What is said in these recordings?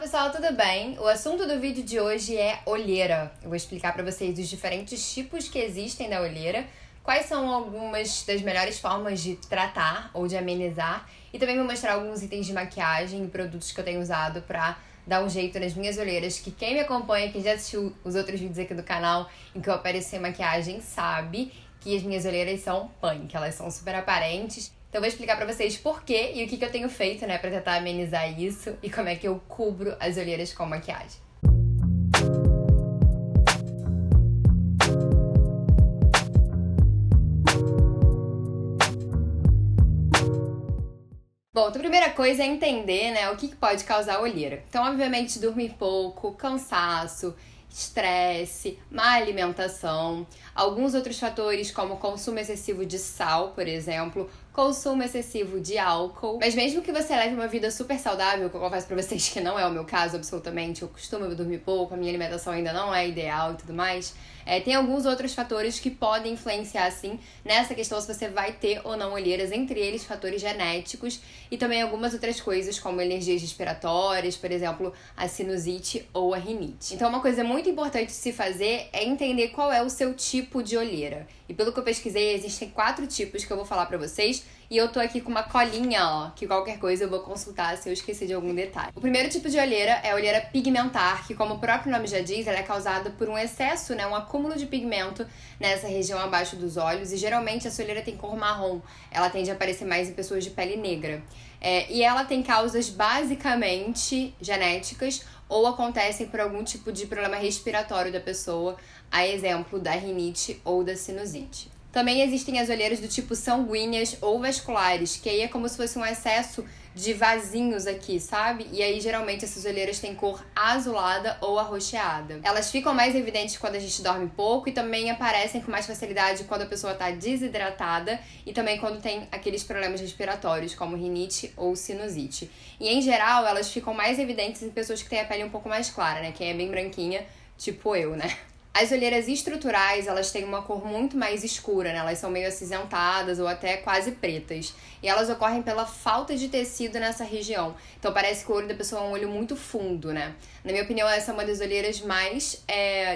pessoal, tudo bem? O assunto do vídeo de hoje é olheira. Eu vou explicar pra vocês os diferentes tipos que existem da olheira, quais são algumas das melhores formas de tratar ou de amenizar, e também vou mostrar alguns itens de maquiagem e produtos que eu tenho usado pra dar um jeito nas minhas olheiras, que quem me acompanha, quem já assistiu os outros vídeos aqui do canal em que eu apareço sem maquiagem, sabe que as minhas olheiras são punk, elas são super aparentes. Então eu vou explicar pra vocês por quê e o que eu tenho feito, né, pra tentar amenizar isso e como é que eu cubro as olheiras com maquiagem. Bom, então a primeira coisa é entender, né, o que pode causar olheira. Então, obviamente, dormir pouco, cansaço, estresse, má alimentação, alguns outros fatores como consumo excessivo de sal, por exemplo, consumo excessivo de álcool. Mas mesmo que você leve uma vida super saudável, que eu confesso pra vocês que não é o meu caso absolutamente, eu costumo dormir pouco, a minha alimentação ainda não é ideal e tudo mais, tem alguns outros fatores que podem influenciar, sim, nessa questão se você vai ter ou não olheiras, entre eles fatores genéticos e também algumas outras coisas como alergias respiratórias, por exemplo, a sinusite ou a rinite. Então uma coisa muito importante de se fazer é entender qual é o seu tipo de olheira. E pelo que eu pesquisei, existem 4 tipos que eu vou falar pra vocês. E eu tô aqui com uma colinha, ó, que qualquer coisa eu vou consultar se eu esquecer de algum detalhe. O primeiro tipo de olheira é a olheira pigmentar, que como o próprio nome já diz, ela é causada por um excesso, né, um acúmulo de pigmento nessa região abaixo dos olhos. E geralmente essa olheira tem cor marrom, ela tende a aparecer mais em pessoas de pele negra. E ela tem causas basicamente genéticas ou acontecem por algum tipo de problema respiratório da pessoa, a exemplo da rinite ou da sinusite. Também existem as olheiras do tipo sanguíneas ou vasculares, que aí é como se fosse um excesso de vasinhos aqui, sabe? E aí, geralmente, essas olheiras têm cor azulada ou arroxeada. Elas ficam mais evidentes quando a gente dorme pouco e também aparecem com mais facilidade quando a pessoa tá desidratada e também quando tem aqueles problemas respiratórios, como rinite ou sinusite. E, em geral, elas ficam mais evidentes em pessoas que têm a pele um pouco mais clara, né? Quem é bem branquinha, tipo eu, né? As olheiras estruturais, elas têm uma cor muito mais escura, né? Elas são meio acinzentadas ou até quase pretas. E elas ocorrem pela falta de tecido nessa região. Então parece que o olho da pessoa é um olho muito fundo, né? Na minha opinião, essa é uma das olheiras mais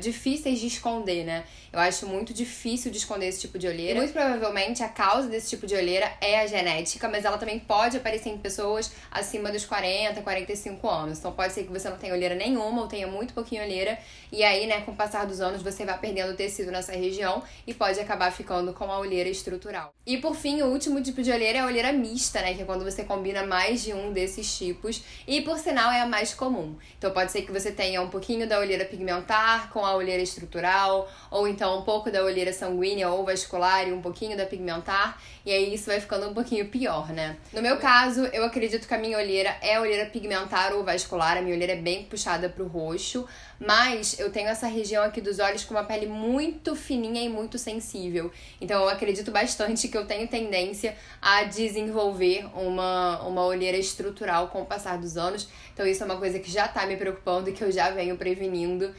difíceis de esconder, né? Eu acho muito difícil de esconder esse tipo de olheira. E muito provavelmente a causa desse tipo de olheira é a genética, mas ela também pode aparecer em pessoas acima dos 40, 45 anos. Então pode ser que você não tenha olheira nenhuma ou tenha muito pouquinho olheira. E aí, né, com o passar dos anos, você vai perdendo tecido nessa região e pode acabar ficando com a olheira estrutural. E por fim, o último tipo de olheira é a olheira mista, né? Que é quando você combina mais de um desses tipos. E por sinal é a mais comum. Então pode ser que você tenha um pouquinho da olheira pigmentar com a olheira estrutural, ou então um pouco da olheira sanguínea ou vascular e um pouquinho da pigmentar. E aí isso vai ficando um pouquinho pior, né? No meu caso, eu acredito que a minha olheira é a olheira pigmentar ou vascular. A minha olheira é bem puxada pro roxo, mas eu tenho essa região aqui dos olhos com uma pele muito fininha e muito sensível. Então eu acredito bastante que eu tenho tendência a desenvolver uma olheira estrutural com o passar dos anos. Então isso é uma coisa que já tá me preocupando e que eu já venho prevenindo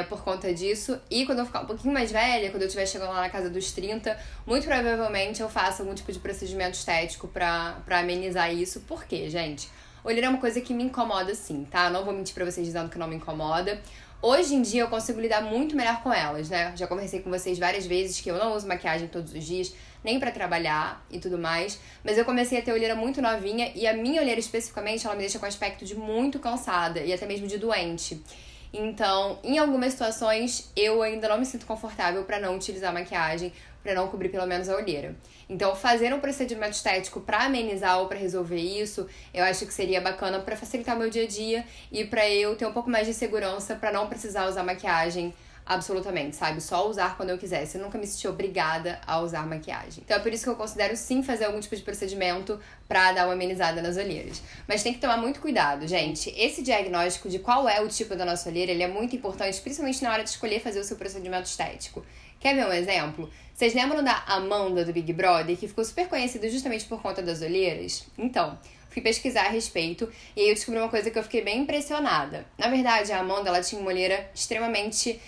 por conta disso. E quando eu ficar um pouquinho mais velha, quando eu estiver chegando lá na casa dos 30, muito provavelmente eu faço algum tipo de procedimento estético pra amenizar isso. Por quê, gente? Olheira é uma coisa que me incomoda sim, tá? Não vou mentir pra vocês dizendo que não me incomoda. Hoje em dia eu consigo lidar muito melhor com elas, né? Já conversei com vocês várias vezes que eu não uso maquiagem todos os dias, nem pra trabalhar e tudo mais. Mas eu comecei a ter olheira muito novinha e a minha olheira especificamente, ela me deixa com aspecto de muito cansada e até mesmo de doente. Então, em algumas situações, eu ainda não me sinto confortável pra não utilizar maquiagem, pra não cobrir pelo menos a olheira. Então, fazer um procedimento estético pra amenizar ou pra resolver isso, eu acho que seria bacana pra facilitar o meu dia a dia e pra eu ter um pouco mais de segurança pra não precisar usar maquiagem absolutamente, sabe? Só usar quando eu quisesse. Eu nunca me senti obrigada a usar maquiagem. Então é por isso que eu considero sim fazer algum tipo de procedimento pra dar uma amenizada nas olheiras. Mas tem que tomar muito cuidado, gente. Esse diagnóstico de qual é o tipo da nossa olheira, ele é muito importante, principalmente na hora de escolher fazer o seu procedimento estético. Quer ver um exemplo? Vocês lembram da Amanda do Big Brother, que ficou super conhecida justamente por conta das olheiras? Então, fui pesquisar a respeito e aí eu descobri uma coisa que eu fiquei bem impressionada. Na verdade, a Amanda, ela tinha uma olheira extremamente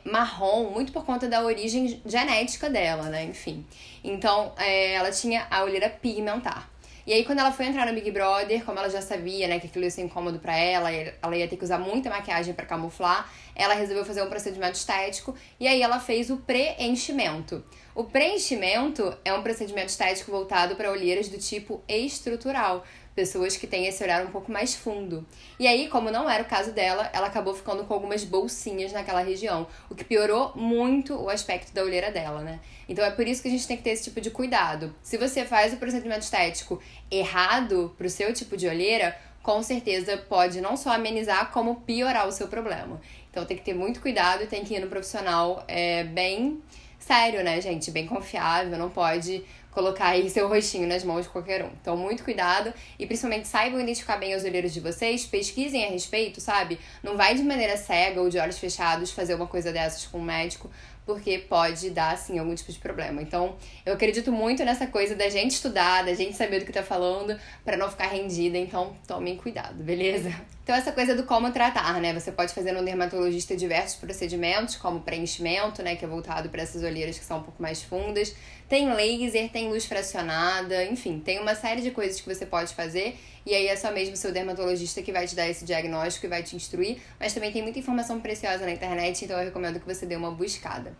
marrom, muito por conta da origem genética dela, né? Enfim. Então, ela tinha a olheira pigmentar. E aí, quando ela foi entrar no Big Brother, como ela já sabia, né, que aquilo ia ser incômodo pra ela ia ter que usar muita maquiagem pra camuflar, ela resolveu fazer um procedimento estético e aí ela fez o preenchimento. O preenchimento é um procedimento estético voltado para olheiras do tipo estrutural, pessoas que têm esse olhar um pouco mais fundo. E aí, como não era o caso dela, ela acabou ficando com algumas bolsinhas naquela região, o que piorou muito o aspecto da olheira dela, né? Então é por isso que a gente tem que ter esse tipo de cuidado. Se você faz o procedimento estético errado pro seu tipo de olheira, com certeza pode não só amenizar, como piorar o seu problema. Então tem que ter muito cuidado e tem que ir no profissional bem sério, né, gente? Bem confiável, não pode colocar aí seu rostinho nas mãos de qualquer um. Então, muito cuidado e principalmente saibam identificar bem os olheiros de vocês, pesquisem a respeito, sabe? Não vai de maneira cega ou de olhos fechados fazer uma coisa dessas com um médico, porque pode dar, assim, algum tipo de problema. Então, eu acredito muito nessa coisa da gente estudar, da gente saber do que tá falando, pra não ficar rendida. Então, tomem cuidado, beleza? Então, essa coisa do como tratar, né? Você pode fazer no dermatologista diversos procedimentos, como preenchimento, né? Que é voltado para essas olheiras que são um pouco mais fundas. Tem laser, tem luz fracionada, enfim, tem uma série de coisas que você pode fazer. E aí é só mesmo o seu dermatologista que vai te dar esse diagnóstico e vai te instruir. Mas também tem muita informação preciosa na internet, então eu recomendo que você dê uma buscada.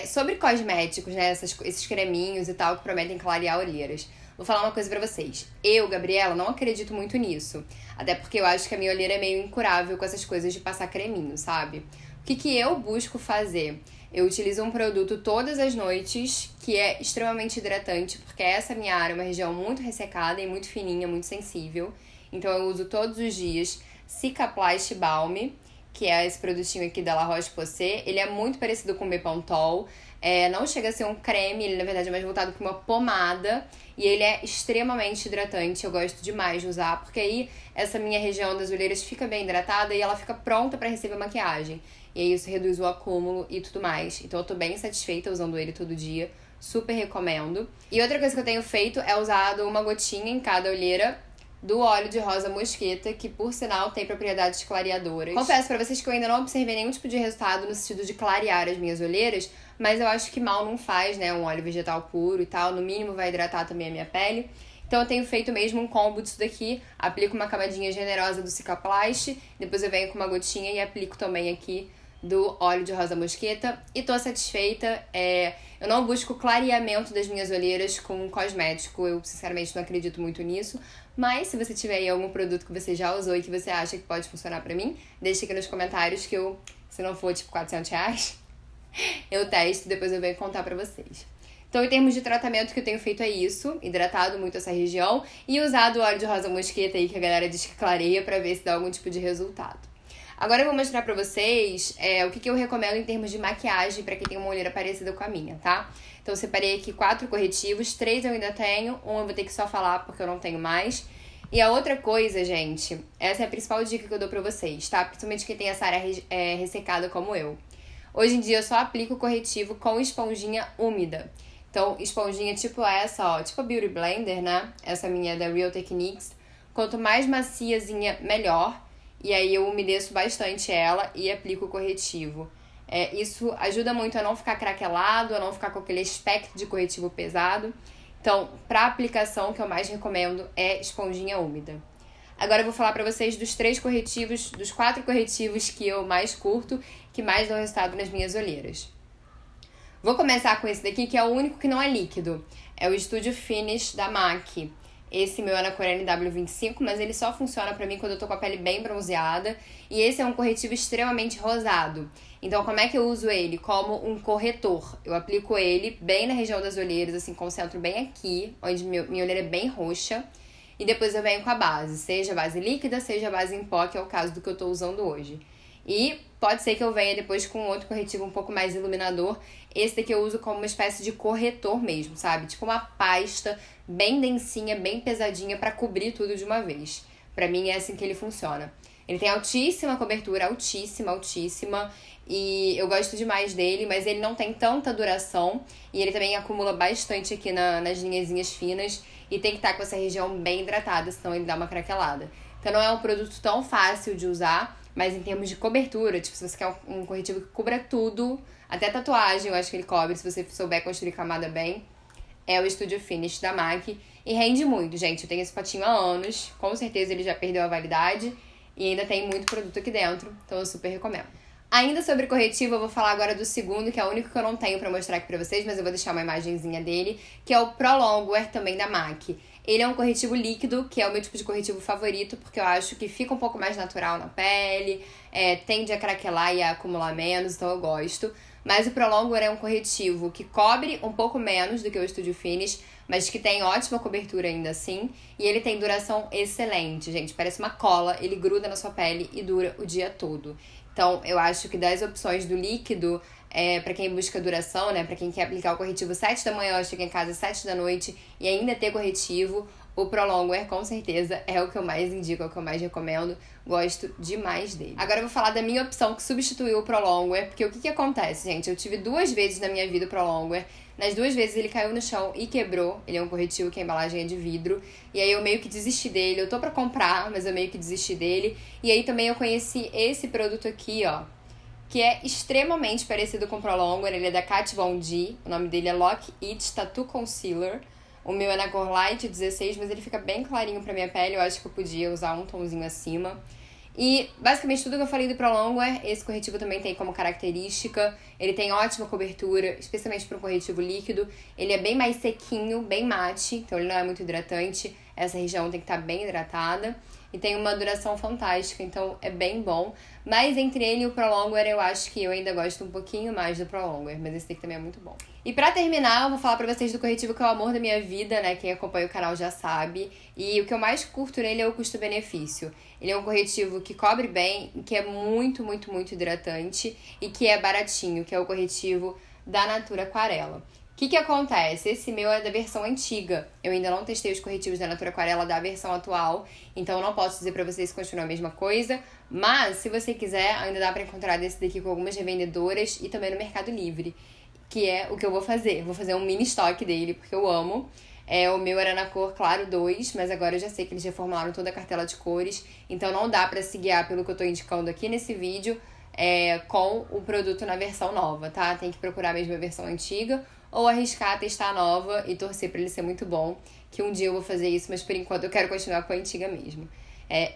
Sobre cosméticos, né? Esses creminhos e tal que prometem clarear olheiras. Vou falar uma coisa pra vocês. Eu, Gabriela, não acredito muito nisso. Até porque eu acho que a minha olheira é meio incurável com essas coisas de passar creminho, sabe? O que eu busco fazer? Eu utilizo um produto todas as noites que é extremamente hidratante, porque essa minha área é uma região muito ressecada e muito fininha, muito sensível. Então eu uso todos os dias Cicaplast Balm, que é esse produtinho aqui da La Roche-Posay. Ele é muito parecido com o Bepantol. Não chega a ser um creme, ele na verdade é mais voltado para uma pomada. E ele é extremamente hidratante, eu gosto demais de usar, porque aí essa minha região das olheiras fica bem hidratada e ela fica pronta para receber maquiagem. E aí isso reduz o acúmulo e tudo mais. Então eu tô bem satisfeita usando ele todo dia, super recomendo. E outra coisa que eu tenho feito é usado uma gotinha em cada olheira do óleo de rosa mosqueta, que por sinal tem propriedades clareadoras. Confesso pra vocês que eu ainda não observei nenhum tipo de resultado no sentido de clarear as minhas olheiras, mas eu acho que mal não faz, né? Um óleo vegetal puro e tal, no mínimo vai hidratar também a minha pele. Então eu tenho feito mesmo um combo disso daqui, aplico uma camadinha generosa do Cicaplast, depois eu venho com uma gotinha e aplico também aqui do óleo de rosa mosqueta e tô satisfeita. Eu não busco clareamento das minhas olheiras com cosmético, eu sinceramente não acredito muito nisso, mas se você tiver aí algum produto que você já usou e que você acha que pode funcionar pra mim, deixa aqui nos comentários que eu, se não for tipo R$400, eu testo e depois eu venho contar pra vocês. Então, em termos de tratamento, o que eu tenho feito é isso, hidratado muito essa região e usado o óleo de rosa mosqueta aí que a galera diz que clareia pra ver se dá algum tipo de resultado. Agora eu vou mostrar pra vocês o que eu recomendo em termos de maquiagem pra quem tem uma olheira parecida com a minha, tá? Então eu separei aqui 4 corretivos, 3 eu ainda tenho, um eu vou ter que só falar porque eu não tenho mais. E a outra coisa, gente, essa é a principal dica que eu dou pra vocês, tá? Principalmente quem tem essa área ressecada como eu. Hoje em dia eu só aplico corretivo com esponjinha úmida. Então, esponjinha tipo essa, ó, tipo a Beauty Blender, né? Essa minha é da Real Techniques. Quanto mais maciazinha, melhor. E aí eu umedeço bastante ela e aplico o corretivo. Isso ajuda muito a não ficar craquelado, a não ficar com aquele aspecto de corretivo pesado. Então, para aplicação, o que eu mais recomendo é esponjinha úmida. Agora eu vou falar pra vocês dos 3 corretivos, dos 4 corretivos que eu mais curto, que mais dão resultado nas minhas olheiras. Vou começar com esse daqui, que é o único que não é líquido. É o Studio Finish da MAC. Esse meu é na cor NW25, mas ele só funciona pra mim quando eu tô com a pele bem bronzeada. E esse é um corretivo extremamente rosado. Então, como é que eu uso ele? Como um corretor. Eu aplico ele bem na região das olheiras, assim, concentro bem aqui, onde minha olheira é bem roxa. E depois eu venho com a base, seja base líquida, seja base em pó, que é o caso do que eu tô usando hoje. E pode ser que eu venha depois com outro corretivo um pouco mais iluminador. Esse daqui eu uso como uma espécie de corretor mesmo, sabe? Tipo uma pasta bem densinha, bem pesadinha pra cobrir tudo de uma vez. Pra mim é assim que ele funciona. Ele tem altíssima cobertura, altíssima, altíssima. E eu gosto demais dele, mas ele não tem tanta duração. E ele também acumula bastante aqui nas linhazinhas finas. E tem que estar com essa região bem hidratada, senão ele dá uma craquelada. Então não é um produto tão fácil de usar. Mas em termos de cobertura, tipo, se você quer um corretivo que cubra tudo, até tatuagem eu acho que ele cobre, se você souber construir camada bem, é o Studio Finish da MAC e rende muito, gente. Eu tenho esse potinho há anos, com certeza ele já perdeu a validade e ainda tem muito produto aqui dentro, então eu super recomendo. Ainda sobre corretivo, eu vou falar agora do segundo, que é o único que eu não tenho pra mostrar aqui pra vocês, mas eu vou deixar uma imagenzinha dele, que é o Pro Longwear, também da MAC. Ele é um corretivo líquido, que é o meu tipo de corretivo favorito, porque eu acho que fica um pouco mais natural na pele, tende a craquelar e a acumular menos, então eu gosto. Mas o Pro Longwear é um corretivo que cobre um pouco menos do que o Studio Finish, mas que tem ótima cobertura ainda assim. E ele tem duração excelente, gente. Parece uma cola, ele gruda na sua pele e dura o dia todo. Então, eu acho que das opções do líquido, pra quem busca duração, né? Pra quem quer aplicar o corretivo 7 da manhã, chega em casa 7 da noite e ainda ter corretivo, o Pro Longwear com certeza é o que eu mais indico, é o que eu mais recomendo. Gosto demais dele. Agora eu vou falar da minha opção que substituiu o Pro Longwear, porque o que acontece, gente? Eu tive 2 vezes na minha vida o Pro Longwear. Nas 2 vezes ele caiu no chão e quebrou. Ele é um corretivo que a embalagem é de vidro. E aí eu meio que desisti dele. Eu tô pra comprar, mas eu meio que desisti dele. E aí também eu conheci esse produto aqui, ó, que é extremamente parecido com o Pro Longwear. Ele é da Kat Von D. O nome dele é Lock It Tattoo Concealer. O meu é na cor Light 16, mas ele fica bem clarinho pra minha pele. Eu acho que eu podia usar um tomzinho acima. E basicamente tudo que eu falei do Pro Longwear, esse corretivo também tem como característica. Ele tem ótima cobertura, especialmente para um corretivo líquido. Ele é bem mais sequinho, bem mate, então ele não é muito hidratante. Essa região tem que estar bem hidratada. E tem uma duração fantástica, então é bem bom. Mas entre ele e o Pro Longwear, eu acho que eu ainda gosto um pouquinho mais do Pro Longwear, mas esse daqui também é muito bom. E pra terminar, eu vou falar pra vocês do corretivo que é o amor da minha vida, né? Quem acompanha o canal já sabe. E o que eu mais curto nele é o custo-benefício. Ele é um corretivo que cobre bem, que é muito, muito, muito hidratante e que é baratinho, que é o corretivo da Natura Aquarela. O que acontece? Esse meu é da versão antiga. Eu ainda não testei os corretivos da Natura Aquarela da versão atual, então eu não posso dizer pra vocês se continua a mesma coisa. Mas, se você quiser, ainda dá pra encontrar desse daqui com algumas revendedoras e também no Mercado Livre, que é o que eu vou fazer. Vou fazer um mini estoque dele, porque eu amo. O meu era na cor Claro 2, mas agora eu já sei que eles reformularam toda a cartela de cores, então não dá pra se guiar pelo que eu tô indicando aqui nesse vídeo com o produto na versão nova, tá? Tem que procurar mesmo a versão antiga ou arriscar testar a nova e torcer pra ele ser muito bom, que um dia eu vou fazer isso, mas por enquanto eu quero continuar com a antiga mesmo.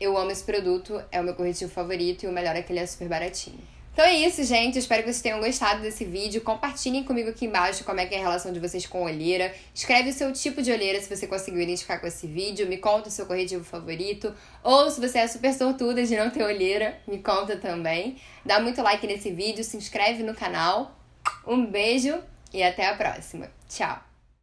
Eu amo esse produto, é o meu corretivo favorito e o melhor é que ele é super baratinho. Então é isso, gente. Eu espero que vocês tenham gostado desse vídeo. Compartilhem comigo aqui embaixo como é que é a relação de vocês com olheira. Escreve o seu tipo de olheira se você conseguiu identificar com esse vídeo. Me conta o seu corretivo favorito. Ou se você é super sortuda de não ter olheira, me conta também. Dá muito like nesse vídeo, se inscreve no canal. Um beijo e até a próxima. Tchau!